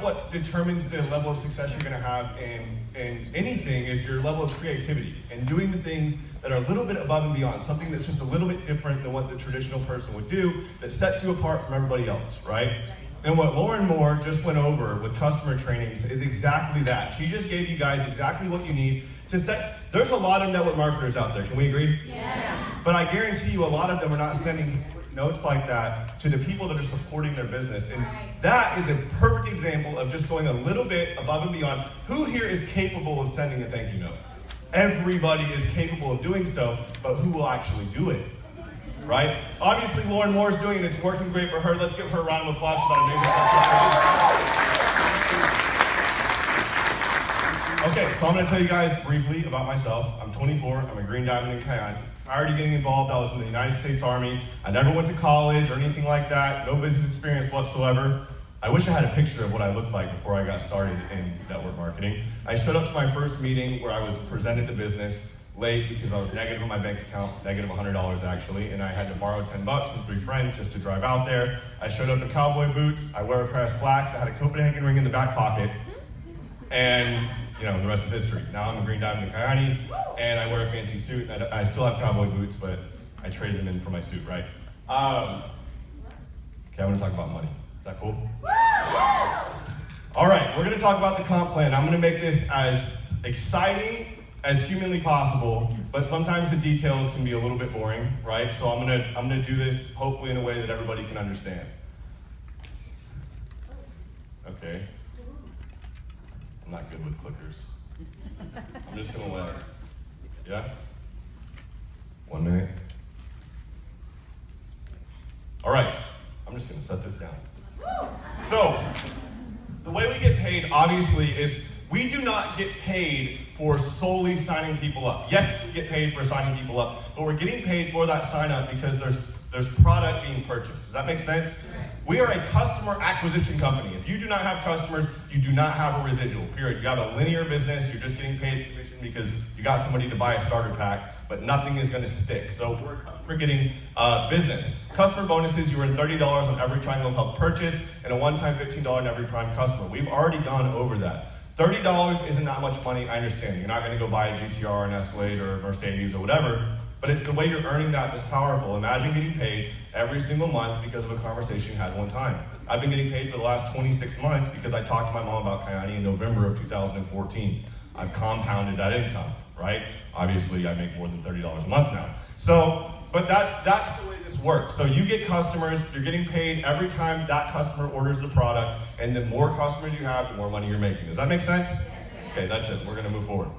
what determines the level of success you're going to have in anything is your level of creativity and doing the things that are a little bit above and beyond, something that's just a little bit different than what the traditional person would do that sets you apart from everybody else, right? And what Lauren Moore just went over with customer trainings is exactly that. She just gave you guys exactly what you need to set. There's a lot of network marketers out there, can we agree? Yeah. But I guarantee you a lot of them are not sending notes like that to the people that are supporting their business. And that is a perfect example of just going a little bit above and beyond. Who here is capable of sending a thank you note? Everybody is capable of doing so, but who will actually do it? Right? Obviously, Lauren Moore is doing it. It's working great for her. Let's give her a round of applause for that amazing. Okay, so I'm going to tell you guys briefly about myself. I'm 24. I'm a Green Diamond in Kiani. Already getting involved. I was in the United States Army. I never went to college or anything like that. No business experience whatsoever. I wish I had a picture of what I looked like before I got started in network marketing. I showed up to my first meeting where I was presented the business late because I was negative on my bank account, negative $100 actually, and I had to borrow $10 from 3 friends just to drive out there. I showed up in cowboy boots, I wear a pair of slacks, I had a Copenhagen ring in the back pocket, and you know, the rest is history. Now I'm a Green Diamond in Kiani, and I wear a fancy suit, and I still have cowboy boots, but I traded them in for my suit, right? Okay, I'm gonna talk about money. Is that cool? All right, we're gonna talk about the comp plan. I'm gonna make this as exciting as humanly possible, but sometimes the details can be a little bit boring, right? So I'm gonna do this hopefully in a way that everybody can understand. Okay. I'm not good with clickers. I'm just gonna let, yeah? 1 minute. All right, I'm just gonna set this down. So, the way we get paid, obviously, is we do not get paid for solely signing people up. Yes, we get paid for signing people up, but we're getting paid for that sign up because there's product being purchased. Does that make sense? We are a customer acquisition company. If you do not have customers, you do not have a residual, period. You have a linear business, you're just getting paid commission because you got somebody to buy a starter pack, but nothing is gonna stick. So we're getting business. Customer bonuses, you earn $30 on every Triangle of Health purchase and a one-time $15 on every Prime customer. We've already gone over that. $30 isn't that much money, I understand. You're not gonna go buy a GTR, an Escalade, or a Mercedes, or whatever, but it's the way you're earning that that's powerful. Imagine getting paid every single month because of a conversation you had one time. I've been getting paid for the last 26 months because I talked to my mom about Kiani in November of 2014. I've compounded that income, right? Obviously, I make more than $30 a month now. So, but that's the way this works. So you get customers, you're getting paid every time that customer orders the product, and the more customers you have, the more money you're making. Does that make sense? Okay, that's it. We're gonna move forward.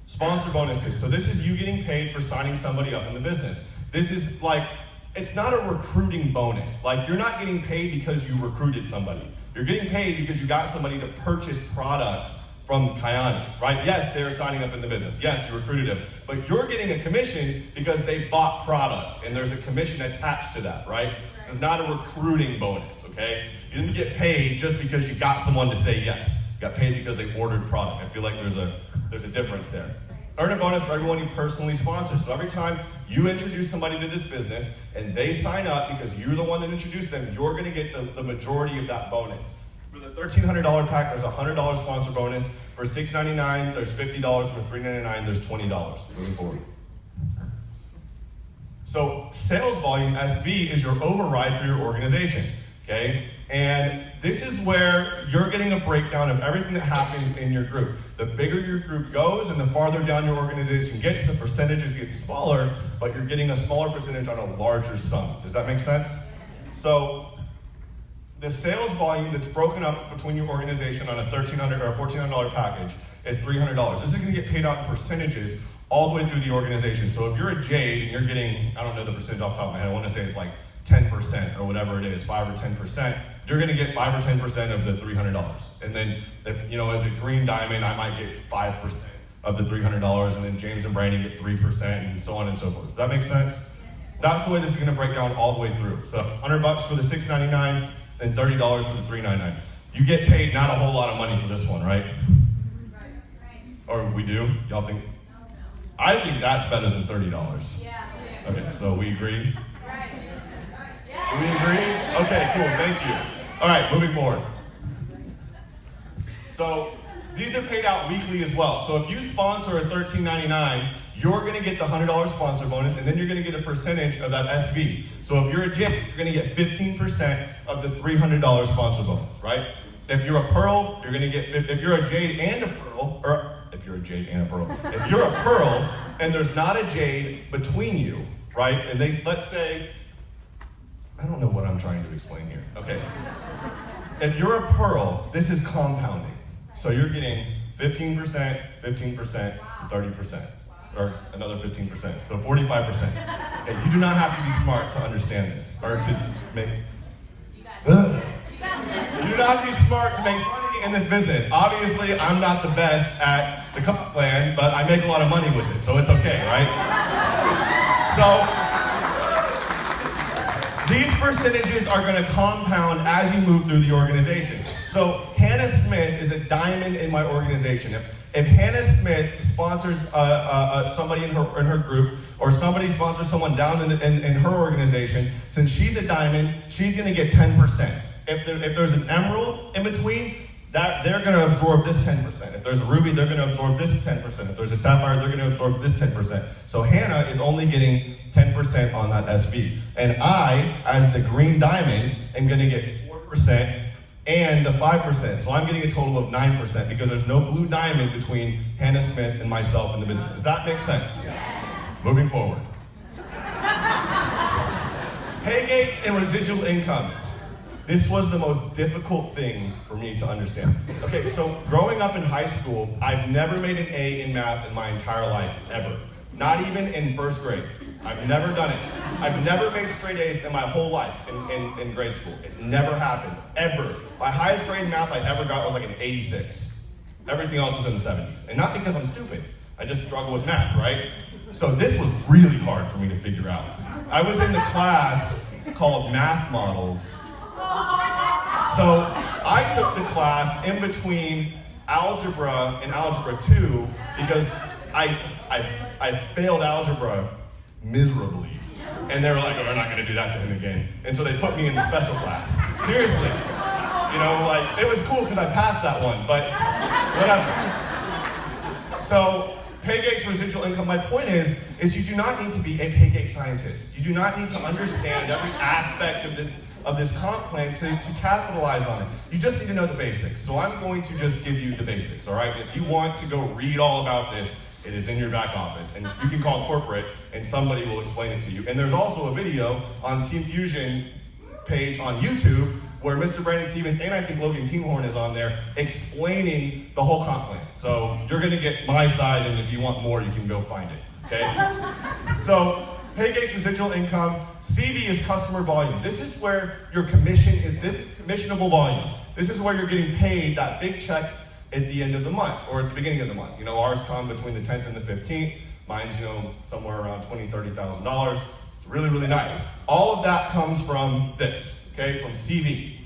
Sponsor bonuses. So this is you getting paid for signing somebody up in the business. This is like, it's not a recruiting bonus. Like, you're not getting paid because you recruited somebody. You're getting paid because you got somebody to purchase product from Kiani, right? Yes, they're signing up in the business. Yes, you recruited them. But you're getting a commission because they bought product, and there's a commission attached to that, right? It's not a recruiting bonus, okay? You didn't get paid just because you got someone to say yes. You got paid because they ordered product. I feel like there's a difference there. Earn a bonus for everyone you personally sponsor. So every time you introduce somebody to this business and they sign up because you're the one that introduced them, you're gonna get the majority of that bonus. For the $1,300 pack, there's a $100 sponsor bonus. For $699, there's $50. For $399, there's $20. Moving forward. So sales volume, SV, is your override for your organization, okay? And this is where you're getting a breakdown of everything that happens in your group. The bigger your group goes and the farther down your organization gets, the percentages get smaller, but you're getting a smaller percentage on a larger sum. Does that make sense? So the sales volume that's broken up between your organization on a $1,300 or a $1,400 package is $300. This is gonna get paid out in percentages all the way through the organization. So if you're a Jade and you're getting, I don't know the percentage off the top of my head, I wanna say it's like 10% or whatever it is, 5 or 10%, you're gonna get 5 or 10% of the $300. And then, if, you know, as a Green Diamond, I might get 5% of the $300, and then James and Brandon get 3%, and so on and so forth. Does that make sense? That's the way this is gonna break down all the way through. So $100 for the $699, and $30 for the $399. You get paid not a whole lot of money for this one, right? Or we do? Y'all think? I think that's better than $30. Yeah. Okay, so we agree? We agree? Okay, cool, thank you. All right, moving forward. So these are paid out weekly as well. So if you sponsor at $13.99, you're going to get the $100 sponsor bonus, and then you're going to get a percentage of that SV. So if you're a Jade, you're going to get 15% of the $300 sponsor bonus, right? If you're a Pearl, you're going to get, if you're a Jade and a Pearl, or if you're a Jade and a Pearl, if you're a Pearl and there's not a Jade between you, right? And let's say, I don't know what I'm trying to explain here. Okay. If you're a Pearl, this is compounding. So you're getting 15%, 15%, and 30%, or another 15%, so 45%. And you do not have to be smart to understand this, or to make, you do not have to be smart to make money in this business. Obviously, I'm not the best at the comp plan, but I make a lot of money with it, so it's okay, right? So, these percentages are going to compound as you move through the organization. So Hannah Smith is a diamond in my organization. If Hannah Smith sponsors somebody in her group, or somebody sponsors someone down in her organization, since she's a diamond, she's going to get 10%. If there's an emerald in between, they're going to absorb this 10%. If there's a ruby, they're going to absorb this 10%. If there's a sapphire, they're going to absorb this 10%. So Hannah is only getting 10% on that SV. And I, as the green diamond, am going to get 4% and the 5%. So I'm getting a total of 9% because there's no blue diamond between Hannah Smith and myself in the business. Does that make sense? Yes. Moving forward. Pay gates and residual income. This was the most difficult thing for me to understand. Okay, so growing up in high school, I've never made an A in math in my entire life, ever. Not even in first grade. I've never done it. I've never made straight A's in my whole life in grade school. It never happened, ever. My highest grade in math I ever got was like an 86. Everything else was in the 70s. And not because I'm stupid. I just struggle with math, right? So this was really hard for me to figure out. I was in the class called Math Models. So I took the class in between algebra and algebra 2 because I failed algebra miserably. And they were like, oh, we're not gonna do that to him again. And so they put me in the special class. Seriously. You know, like, it was cool because I passed that one, but whatever. So, pay gates, residual income, my point is you do not need to be a pay gate scientist. You do not need to understand every aspect of this comp plan to capitalize on it. You just need to know the basics. So I'm going to just give you the basics, all right? If you want to go read all about this, it is in your back office, and you can call corporate, and somebody will explain it to you. And there's also a video on Team Fusion page on YouTube where Mr. Brandon Stevens and I think Logan Kinghorn is on there explaining the whole comp plan. So you're gonna get my side, and if you want more, you can go find it, okay? So, pay gates, residual income. CV is customer volume. This is where your commission is, this commissionable volume. This is where you're getting paid that big check at the end of the month, or at the beginning of the month. You know, ours come between the 10th and the 15th. Mine's, you know, somewhere around $20,000, $30,000. It's really, really nice. All of that comes from this, okay, from CV.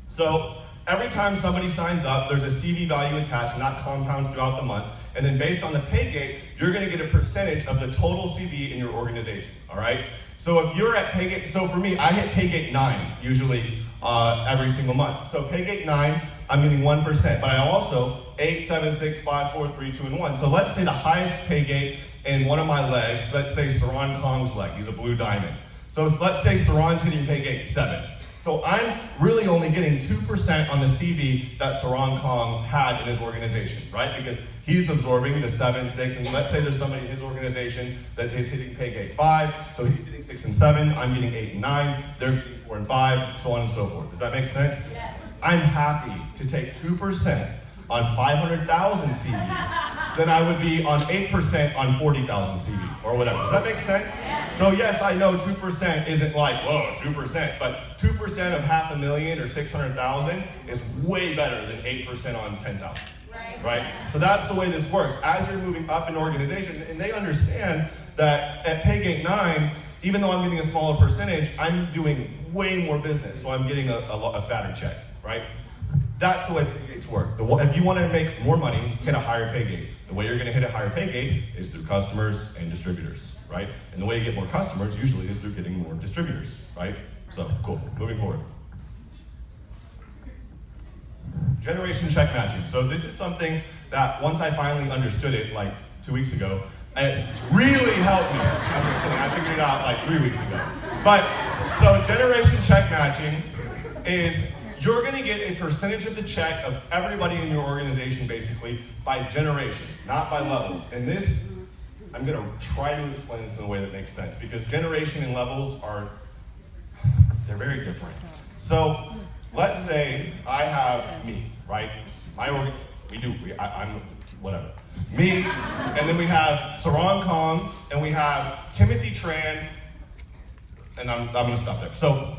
So every time somebody signs up, there's a CV value attached, and that compounds throughout the month. And then based on the pay gate, you're gonna get a percentage of the total CV in your organization, all right? So if you're at pay gate, so for me, I hit pay gate 9, usually every single month. So pay gate 9, I'm getting 1%, but I also 8, 7, 6, 5, 4, 3, 2, and 1. So let's say the highest pay gate in one of my legs, let's say Saran Kong's leg, he's a blue diamond. So let's say Saran's hitting pay gate 7. So I'm really only getting 2% on the CV that Saran Kong had in his organization, right? Because he's absorbing the 7, 6, and let's say there's somebody in his organization that is hitting pay gate 5, so he's hitting 6 and 7, I'm getting 8 and 9, they're getting 4 and 5, so on and so forth. Does that make sense? Yeah. I'm happy to take 2% on 500,000 CV than I would be on 8% on 40,000 CV, or whatever. Does that make sense? So yes, I know 2% isn't like, whoa, 2%, but 2% of $500,000 or 600,000 is way better than 8% on 10,000, right? So that's the way this works. As you're moving up in organization, and they understand that at pay gate 9, even though I'm getting a smaller percentage, I'm doing way more business, so I'm getting a fatter check, right? That's the way pay gates work. If you want to make more money, hit a higher pay gate. The way you're going to hit a higher pay gate is through customers and distributors, right? And the way you get more customers usually is through getting more distributors, right? So, cool. Moving forward. Generation check matching. So this is something that once I finally understood it, like 2 weeks ago, it really helped me. I'm just kidding, I figured it out like 3 weeks ago. But, so generation check matching is you're gonna get a percentage of the check of everybody in your organization basically by generation, not by levels. And this, I'm gonna try to explain this in a way that makes sense because generation and levels they're very different. So, let's say I have me, right? I'm whatever. Me, and then we have Sarang Kong, and we have Timothy Tran, and I'm gonna stop there. So,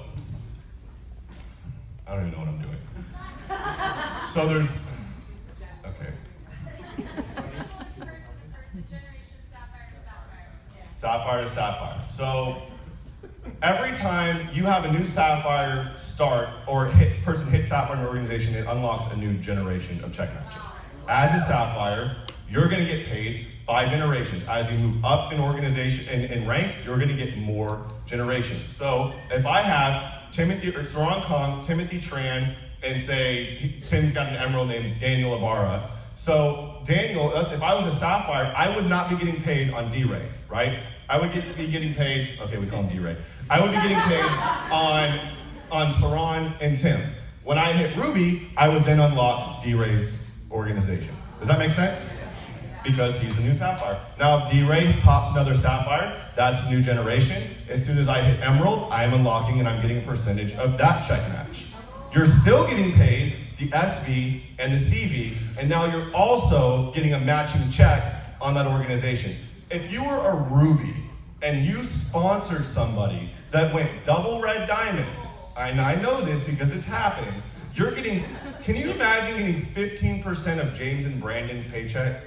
I don't even know what I'm doing. So there's, okay. Sapphire to Sapphire. So, every time you have a new Sapphire start, or person hits Sapphire in your organization, it unlocks a new generation of check matching. As a Sapphire, you're gonna get paid by generations. As you move up in organization, in rank, you're gonna get more generations. So if I have Sarang Kong, Timothy Tran, and say Tim's got an emerald named Daniel Ibarra. So Daniel, if I was a Sapphire, I would not be getting paid on D-Ray, right? I would be getting paid, okay, we call him D-Ray. I would be getting paid on Sarang and Tim. When I hit Ruby, I would then unlock D-Ray's organization. Does that make sense? Because he's a new Sapphire. Now, if D-Ray pops another Sapphire, that's a new generation. As soon as I hit Emerald, I'm unlocking and I'm getting a percentage of that check match. You're still getting paid the SV and the CV, and now you're also getting a matching check on that organization. If you were a Ruby and you sponsored somebody that went double red diamond, and I know this because it's happened, you're getting, can you imagine getting 15% of James and Brandon's paycheck?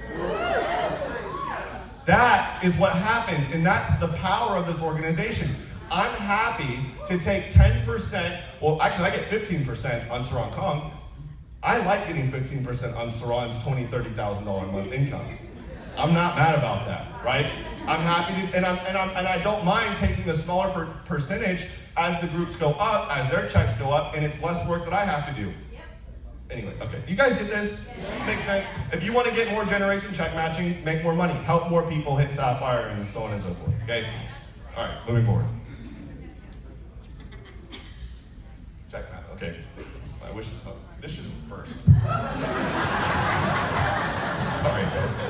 That is what happens, and that's the power of this organization. I'm happy to take 10%, well actually I get 15% on Sarang Kong. I like getting 15% on Sarang's $20,000, $30,000 a month income. I'm not mad about that, right? I'm happy to, and I don't mind taking the smaller percentage as the groups go up, as their checks go up, and it's less work that I have to do. Yep. Anyway, okay, you guys get this? Yeah. Makes sense? If you want to get more generation check matching, make more money, help more people hit Sapphire, and so on and so forth, okay? All right, moving forward. Check match, okay. I wish, this should be first. Sorry.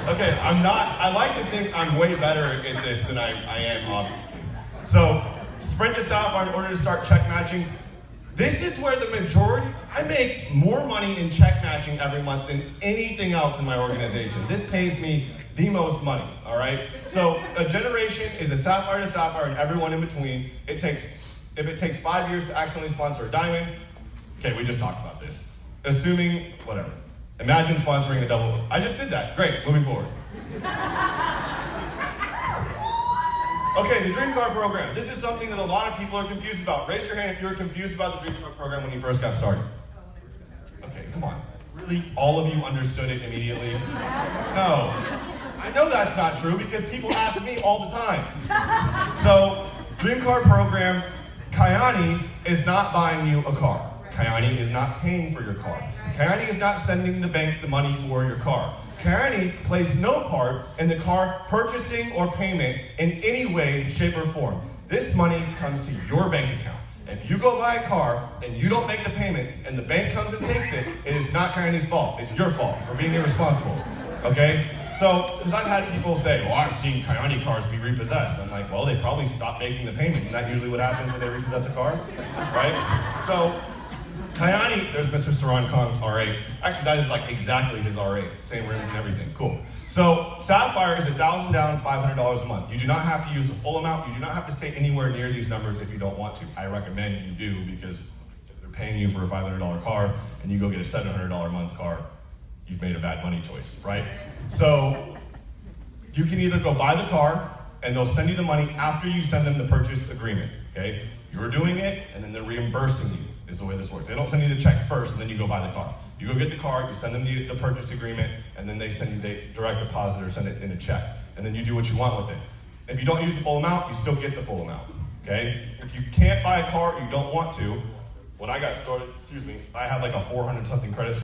Okay, I like to think I'm way better at this than I am, obviously. So, sprint to Sapphire in order to start check matching. This is where the majority, I make more money in check matching every month than anything else in my organization. This pays me the most money, all right? So, a generation is a Sapphire to Sapphire and everyone in between. If it takes 5 years to accidentally sponsor a diamond, okay, we just talked about this. Assuming, whatever. Imagine sponsoring a double. I just did that. Great, moving forward. Okay, the Dream Car program. This is something that a lot of people are confused about. Raise your hand if you were confused about the Dream Car program when you first got started. Okay, come on. Really, all of you understood it immediately? No. I know that's not true because people ask me all the time. So, Dream Car program, Kyani is not buying you a car. Kyani is not paying for your car. Kyani is not sending the bank the money for your car. Kyani plays no part in the car purchasing or payment in any way, shape, or form. This money comes to your bank account. If you go buy a car and you don't make the payment and the bank comes and takes it, it is not Kyani's fault. It's your fault for being irresponsible. Okay? So, because I've had people say, well, I've seen Kyani cars be repossessed. I'm like, well, they probably stopped making the payment. Isn't that usually what happens when they repossess a car? Right? So, Kyani, there's Mr. Sarang Kong's R8. Actually, that is like exactly his R8. Same rims and everything. Cool. So, Sapphire is $1,000 down, $500 a month. You do not have to use the full amount. You do not have to stay anywhere near these numbers if you don't want to. I recommend you do because if they're paying you for a $500 car and you go get a $700 a month car, you've made a bad money choice, right? So, you can either go buy the car and they'll send you the money after you send them the purchase agreement, okay? You're doing it and then they're reimbursing you. Is the way this works. They don't send you the check first and then you go buy the car. You go get the car, you send them the purchase agreement, and then they send you the direct deposit or send it in a check. And then you do what you want with it. If you don't use the full amount, you still get the full amount, okay? If you can't buy a car or you don't want to, when I got started, I had like a 400 something credit